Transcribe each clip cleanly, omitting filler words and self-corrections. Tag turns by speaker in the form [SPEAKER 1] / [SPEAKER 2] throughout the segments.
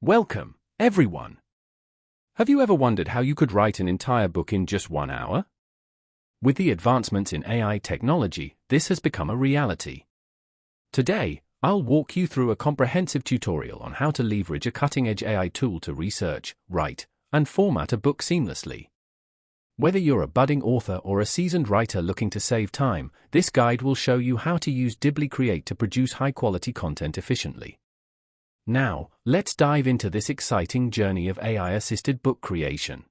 [SPEAKER 1] Welcome, everyone. Have you ever wondered how you could write an entire book in just 1 hour? With the advancements in AI technology, this has become a reality. Today, I'll walk you through a comprehensive tutorial on how to leverage a cutting-edge AI tool to research, write, and format a book seamlessly. Whether you're a budding author or a seasoned writer looking to save time, this guide will show you how to use Dibbly Create to produce high-quality content efficiently. Now, let's dive into this exciting journey of AI-assisted book creation.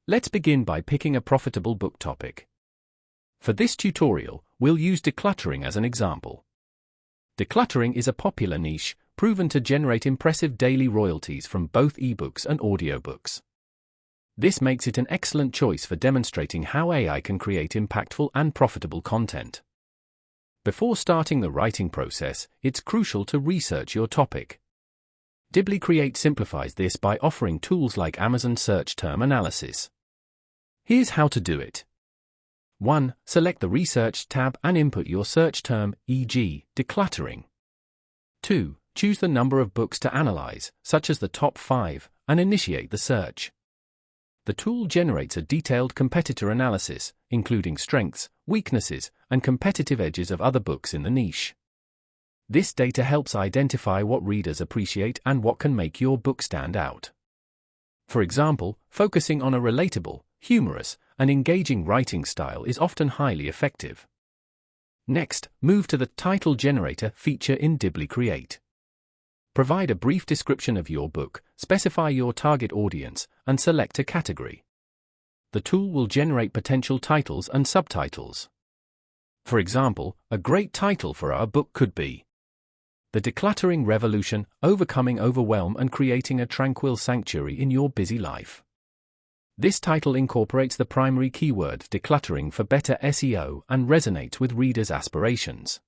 [SPEAKER 1] Let's begin by picking a profitable book topic. For this tutorial, we'll use decluttering as an example. Decluttering is a popular niche, proven to generate impressive daily royalties from both ebooks and audiobooks. This makes it an excellent choice for demonstrating how AI can create impactful and profitable content. Before starting the writing process, it's crucial to research your topic. Dibbly Create simplifies this by offering tools like Amazon Search Term Analysis. Here's how to do it. 1. Select the Research tab and input your search term, e.g., decluttering. 2. Choose the number of books to analyze, such as the top 5, and initiate the search. The tool generates a detailed competitor analysis, including strengths, weaknesses, and competitive edges of other books in the niche. This data helps identify what readers appreciate and what can make your book stand out. For example, focusing on a relatable, humorous, and engaging writing style is often highly effective. Next, move to the Title Generator feature in Dibbly Create. Provide a brief description of your book, specify your target audience, and select a category. The tool will generate potential titles and subtitles. For example, a great title for our book could be The Decluttering Revolution: Overcoming Overwhelm and Creating a Tranquil Sanctuary in Your Busy Life. This title incorporates the primary keyword decluttering for better SEO and resonates with readers' aspirations.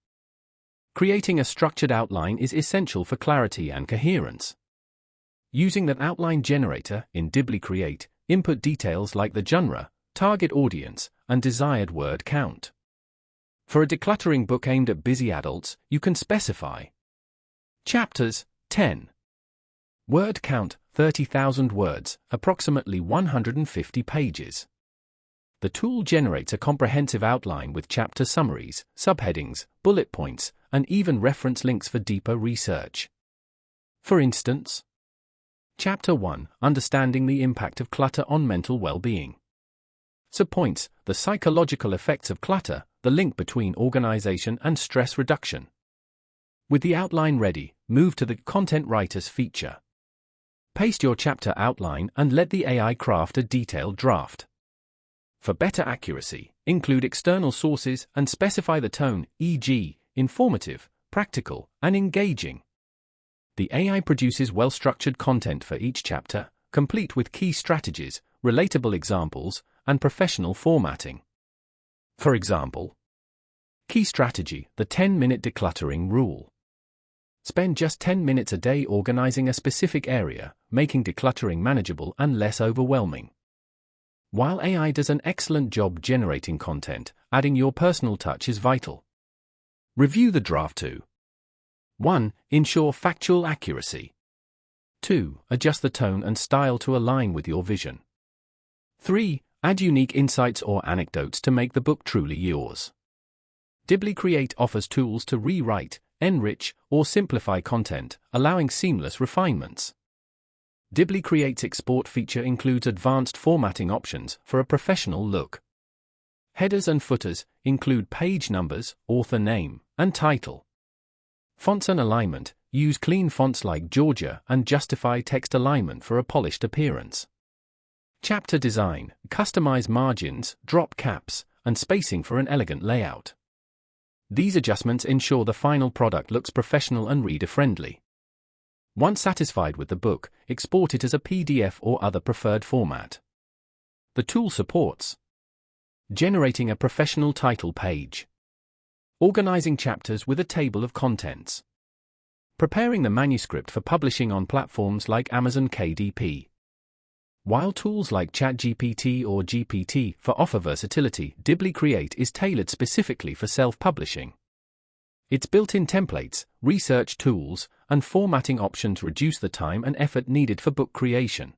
[SPEAKER 1] Creating a structured outline is essential for clarity and coherence. Using the outline generator in Dibbly Create, input details like the genre, target audience, and desired word count. For a decluttering book aimed at busy adults, you can specify chapters, 10. Word count, 30,000 words, approximately 150 pages. The tool generates a comprehensive outline with chapter summaries, subheadings, bullet points, and even reference links for deeper research. For instance, Chapter 1, Understanding the Impact of Clutter on Mental Well-Being. Subpoints, the psychological effects of clutter, the link between organization and stress reduction. With the outline ready, move to the Content Writers feature. Paste your chapter outline and let the AI craft a detailed draft. For better accuracy, include external sources and specify the tone, e.g., informative, practical, and engaging. The AI produces well-structured content for each chapter, complete with key strategies, relatable examples, and professional formatting. For example, key strategy, the 10-minute decluttering rule. Spend just 10 minutes a day organizing a specific area, making decluttering manageable and less overwhelming. While AI does an excellent job generating content, adding your personal touch is vital. Review the draft to 1. Ensure factual accuracy. 2. Adjust the tone and style to align with your vision. 3. Add unique insights or anecdotes to make the book truly yours. Dibbly Create offers tools to rewrite, enrich, or simplify content, allowing seamless refinements. Dibbly Create's export feature includes advanced formatting options for a professional look. Headers and footers include page numbers, author name, and title. Fonts and alignment, use clean fonts like Georgia and justify text alignment for a polished appearance. Chapter design, customize margins, drop caps, and spacing for an elegant layout. These adjustments ensure the final product looks professional and reader-friendly. Once satisfied with the book, export it as a PDF or other preferred format. The tool supports generating a professional title page, organizing chapters with a table of contents, preparing the manuscript for publishing on platforms like Amazon KDP. While tools like ChatGPT or GPT offer versatility, Dibbly Create is tailored specifically for self-publishing. Its built-in templates, research tools, and formatting options reduce the time and effort needed for book creation.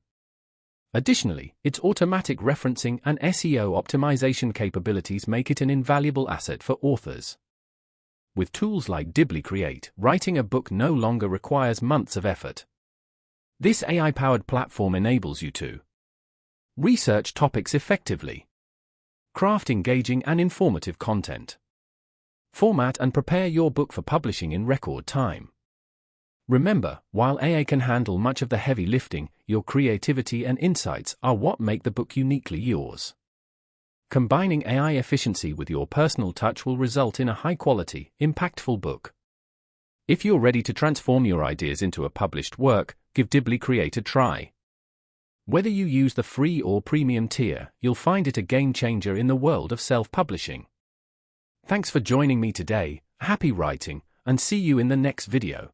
[SPEAKER 1] Additionally, its automatic referencing and SEO optimization capabilities make it an invaluable asset for authors. With tools like Dibbly Create, writing a book no longer requires months of effort. This AI-powered platform enables you to research topics effectively, craft engaging and informative content, format and prepare your book for publishing in record time. Remember, while AI can handle much of the heavy lifting, your creativity and insights are what make the book uniquely yours. Combining AI efficiency with your personal touch will result in a high-quality, impactful book. If you're ready to transform your ideas into a published work, give Dibbly Create a try. Whether you use the free or premium tier, you'll find it a game-changer in the world of self-publishing. Thanks for joining me today, happy writing, and see you in the next video.